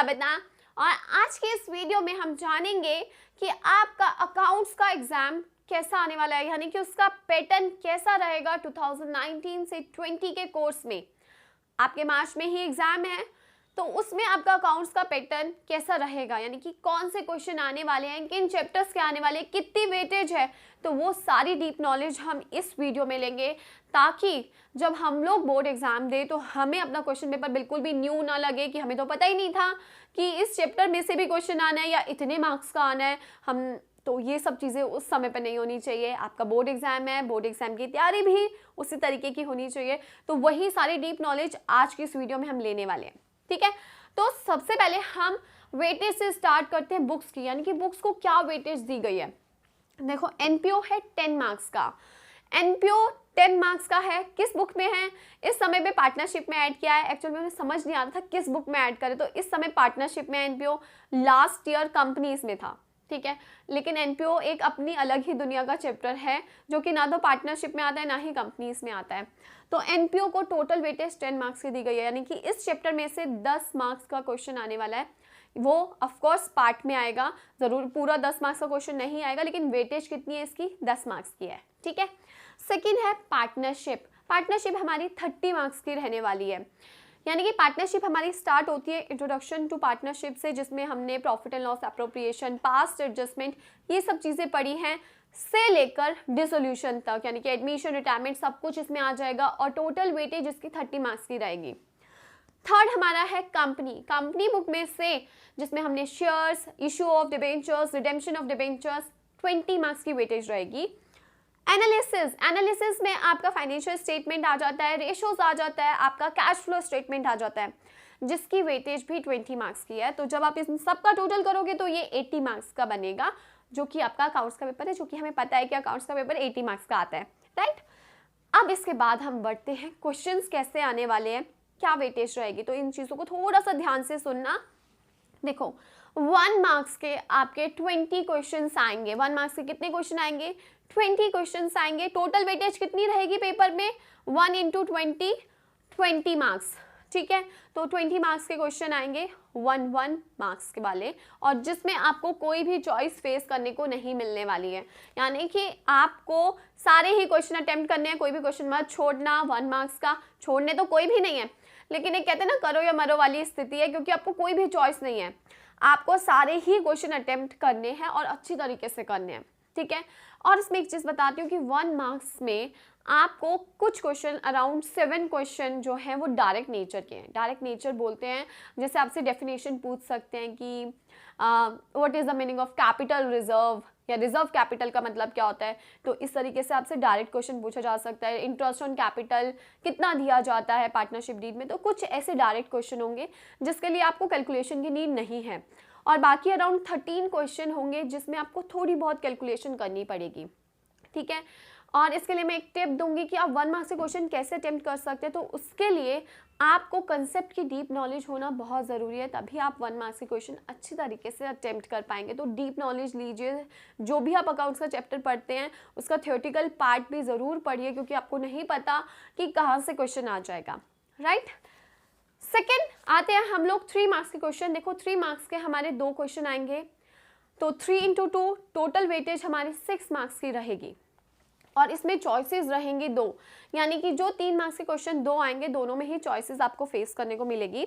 सबिता और आज के इस वीडियो में हम जानेंगे कि आपका अकाउंट्स का एग्जाम कैसा आने वाला है, यानी कि उसका पैटर्न कैसा रहेगा 2019 से 20 के कोर्स में। आपके मार्च में ही एग्जाम है तो उसमें आपका अकाउंट्स का पैटर्न कैसा रहेगा, यानी कि कौन से क्वेश्चन आने वाले हैं, किन चैप्टर्स के आने वाले हैं, कितनी वेटेज है, तो वो सारी डीप नॉलेज हम इस वीडियो में लेंगे ताकि जब हम लोग बोर्ड एग्जाम दें तो हमें अपना क्वेश्चन पेपर बिल्कुल भी न्यू ना लगे कि हमें तो पता ही नहीं था कि इस चैप्टर में से भी क्वेश्चन आना है या इतने मार्क्स का आना है। हम तो ये सब चीज़ें उस समय पर नहीं होनी चाहिए। आपका बोर्ड एग्जाम है, बोर्ड एग्जाम की तैयारी भी उसी तरीके की होनी चाहिए। तो वही सारी डीप नॉलेज आज की इस वीडियो में हम लेने वाले हैं, ठीक है। तो सबसे पहले हम वेटेज से स्टार्ट करते हैं बुक्स की, यानी कि बुक्स को क्या वेटेज दी गई है। देखो एनपीओ है 10 मार्क्स का, एनपीओ 10 मार्क्स का है। किस बुक में है, इस समय पे पार्टनरशिप में ऐड किया है। एक्चुअली मुझे समझ नहीं आ रहा था किस बुक में ऐड करें, तो इस समय पार्टनरशिप में एनपीओ लास्ट ईयर कंपनीज में था, ठीक है। लेकिन एनपीओ एक अपनी अलग ही दुनिया का चैप्टर है जो कि ना तो पार्टनरशिप में आता है ना ही कंपनीज में आता है। तो एनपीओ को टोटल वेटेज 10 मार्क्स की दी गई है, यानी कि इस चैप्टर में से 10 मार्क्स का क्वेश्चन आने वाला है। वो ऑफकोर्स पार्ट में आएगा, जरूर पूरा 10 मार्क्स का क्वेश्चन नहीं आएगा, लेकिन वेटेज कितनी है इसकी, 10 मार्क्स की है, ठीक है। सेकेंड है पार्टनरशिप। पार्टनरशिप हमारी 30 मार्क्स की रहने वाली है, यानी कि पार्टनरशिप हमारी स्टार्ट होती है इंट्रोडक्शन टू पार्टनरशिप से, जिसमें हमने profit and loss appropriation, past adjustment, ये सब चीज़ें पढ़ी हैं, से लेकर डिसोल्यूशन तक, यानी कि एडमिशन, रिटायरमेंट, सब कुछ इसमें आ जाएगा और टोटल वेटेज इसकी 30 मार्क्स की रहेगी। थर्ड हमारा है कंपनी। कंपनी बुक में से जिसमें हमने shares, issue of debentures, redemption of debentures, 20 marks की वेटेज रहेगी। एनालिसिस, एनालिसिस में आपका फाइनेंशियल स्टेटमेंट आ जाता है, रेशोज आ जाता है, आपका कैश फ्लो स्टेटमेंट आ जाता है, जिसकी वेटेज भी 20 मार्क्स की है। तो जब आप इस सबका टोटल करोगे तो ये 80 मार्क्स का बनेगा, जो कि आपका अकाउंट्स का पेपर है, जो कि हमें पता है कि अकाउंट्स का पेपर 80 मार्क्स का आता है, राइट। अब इसके बाद हम बढ़ते हैं क्वेश्चंस कैसे आने वाले हैं, क्या वेटेज रहेगी। तो इन चीज़ों को थोड़ा सा ध्यान से सुनना। देखो 1 मार्क्स के आपके 20 क्वेश्चंस आएंगे। 1 मार्क्स के कितने क्वेश्चन आएंगे, 20 क्वेश्चंस आएंगे। टोटल वेटेज कितनी रहेगी पेपर में, 1 इंटू 20, 20 मार्क्स, ठीक है। तो 20 मार्क्स के क्वेश्चन आएंगे, 1 मार्क्स के वाले, और जिसमें आपको कोई भी चॉइस फेस करने को नहीं मिलने वाली है, यानी कि आपको सारे ही क्वेश्चन अटेम्प्ट करने हैं, कोई भी क्वेश्चन मत छोड़ना। 1 मार्क्स का छोड़ने तो कोई भी नहीं है, लेकिन एक कहते हैं ना करो या मरो वाली स्थिति है, क्योंकि आपको कोई भी चॉइस नहीं है, आपको सारे ही क्वेश्चन अटेम्प्ट करने हैं और अच्छी तरीके से करने हैं, ठीक है। और इसमें एक चीज़ बताती हूँ कि 1 मार्क्स में आपको कुछ क्वेश्चन, अराउंड 7 क्वेश्चन जो हैं वो डायरेक्ट नेचर के हैं। डायरेक्ट नेचर बोलते हैं, जैसे आपसे डेफिनेशन पूछ सकते हैं कि what is the meaning of capital reserve, या रिजर्व कैपिटल का मतलब क्या होता है। तो इस तरीके से आपसे डायरेक्ट क्वेश्चन पूछा जा सकता है। इंटरेस्ट ऑन कैपिटल कितना दिया जाता है पार्टनरशिप डीड में, तो कुछ ऐसे डायरेक्ट क्वेश्चन होंगे जिसके लिए आपको कैलकुलेशन की नीड नहीं है। और बाकी अराउंड 13 क्वेश्चन होंगे जिसमें आपको थोड़ी बहुत कैलकुलेशन करनी पड़ेगी, ठीक है। और इसके लिए मैं एक टिप दूंगी कि आप 1 मार्क्स के क्वेश्चन कैसे अटेम्प्ट कर सकते हैं। तो उसके लिए आपको कंसेप्ट की डीप नॉलेज होना बहुत ज़रूरी है, तभी आप 1 मार्क्स के क्वेश्चन अच्छी तरीके से अटेम्प्ट कर पाएंगे। तो डीप नॉलेज लीजिए, जो भी आप अकाउंट्स का चैप्टर पढ़ते हैं उसका थ्योरेटिकल पार्ट भी ज़रूर पढ़िए, क्योंकि आपको नहीं पता कि कहाँ से क्वेश्चन आ जाएगा, राइट। सेकेंड आते हैं हम लोग 3 मार्क्स के क्वेश्चन। देखो 3 मार्क्स के हमारे 2 क्वेश्चन आएंगे, तो 3 इंटू 2, टोटल वेटेज हमारी 6 मार्क्स की रहेगी, और इसमें चॉइसेस रहेंगी 2, यानी कि जो 3 मार्क्स के क्वेश्चन 2 आएंगे, दोनों में ही चॉइसेस आपको फेस करने को मिलेगी।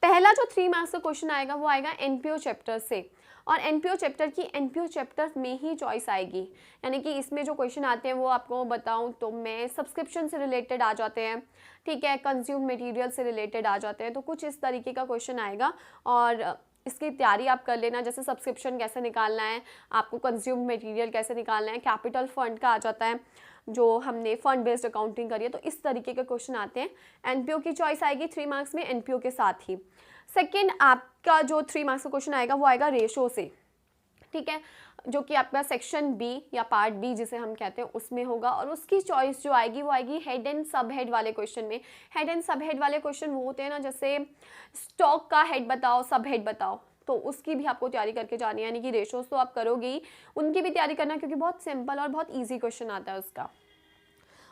पहला जो 3 मार्क्स का क्वेश्चन आएगा वो आएगा एनपीओ चैप्टर से, और एनपीओ चैप्टर की एनपीओ चैप्टर में ही चॉइस आएगी, यानी कि इसमें जो क्वेश्चन आते हैं वो आपको बताऊं तो मैं सब्सक्रिप्शन से रिलेटेड आ जाते हैं, ठीक है, कंज्यूम मटेरियल से रिलेटेड आ जाते हैं। तो कुछ इस तरीके का क्वेश्चन आएगा और इसकी तैयारी आप कर लेना, जैसे सब्सक्रिप्शन कैसे निकालना है, आपको कंज्यूम मटेरियल कैसे निकालना है, कैपिटल फंड का आ जाता है जो हमने फंड बेस्ड अकाउंटिंग करी है। तो इस तरीके के क्वेश्चन आते हैं। एनपीओ की चॉइस आएगी 3 मार्क्स में एनपीओ के साथ ही। सेकेंड आपका जो 3 मार्क्स का क्वेश्चन आएगा वो आएगा रेशो से, ठीक है, जो कि आपका सेक्शन बी या पार्ट बी जिसे हम कहते हैं उसमें होगा, और उसकी चॉइस जो आएगी वो आएगी हेड एंड सब हेड वाले क्वेश्चन में। हेड एंड सब हेड वाले क्वेश्चन वो होते हैं ना, जैसे स्टॉक का हेड बताओ, सब हेड बताओ, तो उसकी भी आपको तैयारी करके जानी है, यानी कि रेशोज तो आप करोगे ही, उनकी भी तैयारी करना, क्योंकि बहुत सिंपल और बहुत ईजी क्वेश्चन आता है उसका।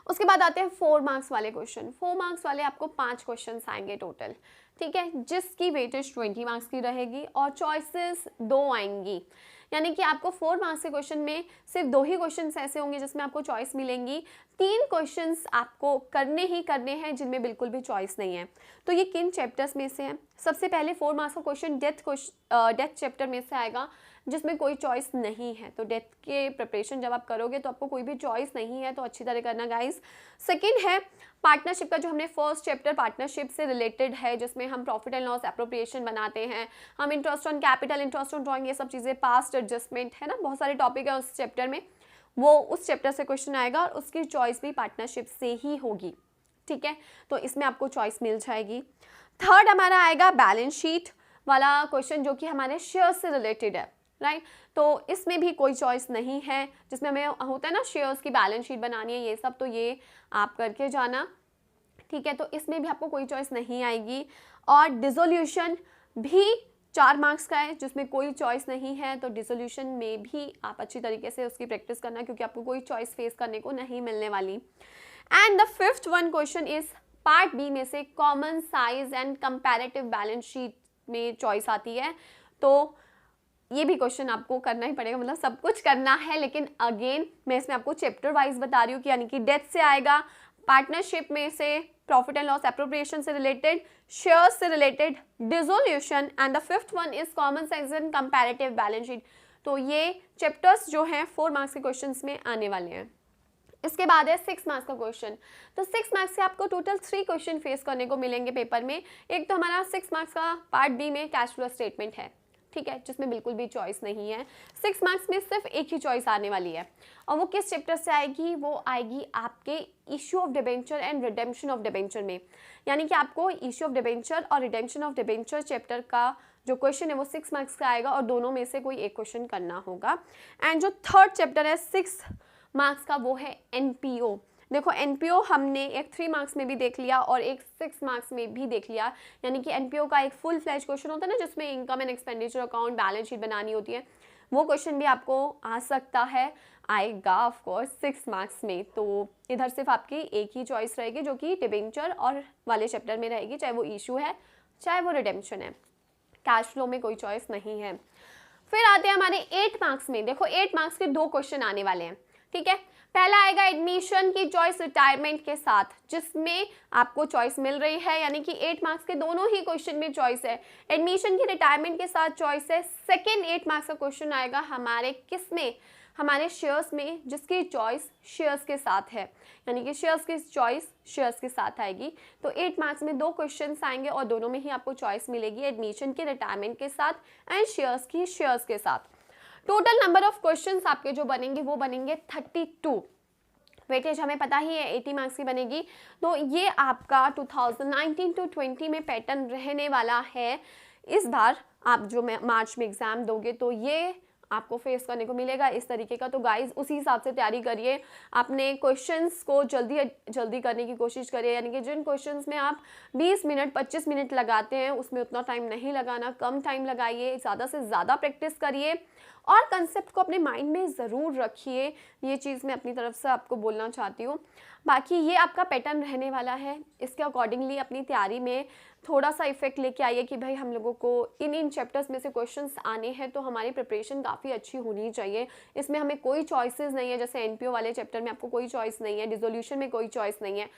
उसके बाद आते हैं 4 मार्क्स वाले क्वेश्चन। 4 मार्क्स वाले आपको 5 क्वेश्चन आएंगे टोटल, ठीक है, जिसकी वेटेज 20 मार्क्स की रहेगी और चॉइसेस 2 आएंगी। यानी कि आपको 4 मार्क्स के क्वेश्चन में सिर्फ 2 ही क्वेश्चन ऐसे होंगे जिसमें आपको चॉइस मिलेंगी। 3 क्वेश्चंस आपको करने ही करने हैं जिनमें बिल्कुल भी चॉइस नहीं है। तो ये किन चैप्टर्स में से हैं? सबसे पहले 4 मार्क्स का क्वेश्चन डेथ चैप्टर में से आएगा जिसमें कोई चॉइस नहीं है। तो डेथ के प्रिपरेशन जब आप करोगे तो आपको कोई भी चॉइस नहीं है, तो अच्छी तरह करना गाइस। सेकंड है पार्टनरशिप का, जो हमने फर्स्ट चैप्टर पार्टनरशिप से रिलेटेड है, जिसमें हम प्रॉफिट एंड लॉस एप्रोप्रिएशन बनाते हैं, हम interest on capital, interest on drawing, ये सब चीज़ें, पास्ट एडजस्टमेंट है ना, बहुत सारे टॉपिक है उस चैप्टर में, वो उस चैप्टर से क्वेश्चन आएगा और उसकी चॉइस भी पार्टनरशिप से ही होगी, ठीक है, तो इसमें आपको चॉइस मिल जाएगी। थर्ड हमारा आएगा बैलेंस शीट वाला क्वेश्चन, जो कि हमारे शेयर से रिलेटेड है, राइट। तो इसमें भी कोई चॉइस नहीं है, जिसमें हमें होता है ना शेयर्स की बैलेंस शीट बनानी है, ये सब, तो ये आप करके जाना, ठीक है। तो इसमें भी आपको कोई चॉइस नहीं आएगी। और डिसोल्यूशन भी 4 मार्क्स का है जिसमें कोई चॉइस नहीं है, तो डिसोल्यूशन में भी आप अच्छी तरीके से उसकी प्रैक्टिस करना, क्योंकि आपको कोई चॉइस फेस करने को नहीं मिलने वाली। And the fifth one question is part B में से common size and comparative balance sheet में चॉइस आती है। तो ये भी क्वेश्चन आपको करना ही पड़ेगा, मतलब सब कुछ करना है, लेकिन अगेन मैं इसमें आपको चैप्टर वाइज बता रही हूँ कि यानी कि डेथ से आएगा, पार्टनरशिप में से प्रॉफिट एंड लॉस एप्रोप्रिएशन से रिलेटेड, शेयर्स से related, dissolution, and the fifth one is common size and comparative balance sheet. तो ये चैप्टर्स जो हैं 4 मार्क्स के क्वेश्चंस में आने वाले हैं। इसके बाद है 6 मार्क्स का क्वेश्चन। तो 6 मार्क्स से आपको टोटल 3 क्वेश्चन फेस करने को मिलेंगे पेपर में। एक तो हमारा 6 मार्क्स का पार्ट बी में कैश फ्लो स्टेटमेंट है, ठीक है, जिसमें बिल्कुल भी चॉइस नहीं है। 6 मार्क्स में सिर्फ एक ही चॉइस आने वाली है, और वो किस चैप्टर से आएगी? वो आएगी आपके issue of debenture and redemption of debenture में। यानी कि आपको इश्यू ऑफ डिबेंचर और रिडेम्पशन ऑफ डिबेंचर चैप्टर का जो क्वेश्चन है वो 6 मार्क्स का आएगा, और दोनों में से कोई एक क्वेश्चन करना होगा। एंड जो थर्ड चैप्टर है 6 मार्क्स का, वो है एनपीओ। देखो एनपीओ हमने एक 3 मार्क्स में भी देख लिया और एक 6 मार्क्स में भी देख लिया। यानी कि एनपीओ का एक फुल फ्लैश क्वेश्चन होता है ना, जिसमें income and expenditure account, balance sheet बनानी होती है, वो क्वेश्चन भी आपको आ सकता है, आएगा ऑफ कोर्स 6 मार्क्स में। तो इधर सिर्फ आपकी एक ही चॉइस रहेगी, जो कि डिबेंचर और वाले चैप्टर में रहेगी, चाहे वो इशू है चाहे वो रिडेम्पशन है। कैश फ्लो में कोई चॉइस नहीं है। फिर आते हैं हमारे 8 मार्क्स में। देखो 8 मार्क्स के 2 क्वेश्चन आने वाले हैं, ठीक है। पहला आएगा एडमिशन की चॉइस रिटायरमेंट के साथ, जिसमें आपको चॉइस मिल रही है, यानी कि 8 मार्क्स के दोनों ही क्वेश्चन में चॉइस है। एडमिशन की रिटायरमेंट के साथ चॉइस है। सेकंड 8 मार्क्स का क्वेश्चन आएगा हमारे किस में? हमारे शेयर्स में, जिसकी चॉइस शेयर्स के साथ है, यानी कि शेयर्स की चॉइस शेयर्स के साथ आएगी। तो 8 मार्क्स में 2 क्वेश्चंस आएंगे और दोनों में ही आपको चॉइस मिलेगी, एडमिशन के रिटायरमेंट के साथ एंड शेयर्स की शेयर्स के साथ। टोटल नंबर ऑफ क्वेश्चंस आपके जो बनेंगे वो बनेंगे 32। वेटेज हमें पता ही है 80 मार्क्स की बनेगी। तो ये आपका 2019 to 20 में पैटर्न रहने वाला है। इस बार आप जो मार्च में एग्जाम दोगे तो ये आपको फेस करने को मिलेगा इस तरीके का। तो गाइज उसी हिसाब से तैयारी करिए, अपने क्वेश्चंस को जल्दी करने की कोशिश करिए। यानी कि जिन क्वेश्चंस में आप 20 मिनट 25 मिनट लगाते हैं, उसमें उतना टाइम नहीं लगाना, कम टाइम लगाइए, ज़्यादा से ज़्यादा प्रैक्टिस करिए और कंसेप्ट को अपने माइंड में ज़रूर रखिए। ये चीज़ मैं अपनी तरफ से आपको बोलना चाहती हूँ। बाकी ये आपका पैटर्न रहने वाला है, इसके अकॉर्डिंगली अपनी तैयारी में थोड़ा सा इफेक्ट लेके आइए कि भाई हम लोगों को इन चैप्टर्स में से क्वेश्चंस आने हैं, तो हमारी प्रिपरेशन काफ़ी अच्छी होनी चाहिए। इसमें हमें कोई चॉइसेस नहीं है, जैसे एनपीओ वाले चैप्टर में आपको कोई चॉइस नहीं है, डिसोल्यूशन में कोई चॉइस नहीं है,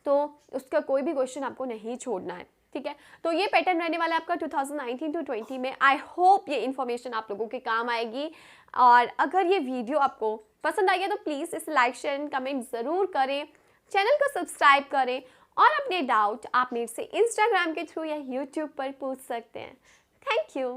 तो उसका कोई भी क्वेश्चन आपको नहीं छोड़ना है, ठीक है। तो ये पैटर्न रहने वाला है आपका 2019 to 20 में। आई होप ये इन्फॉर्मेशन आप लोगों के काम आएगी, और अगर ये वीडियो आपको पसंद आई है तो प्लीज़ इसे लाइक शेयर एंड कमेंट ज़रूर करें, चैनल को सब्सक्राइब करें, और अपने डाउट आप मेरे से इंस्टाग्राम के थ्रू या यूट्यूब पर पूछ सकते हैं। Thank you.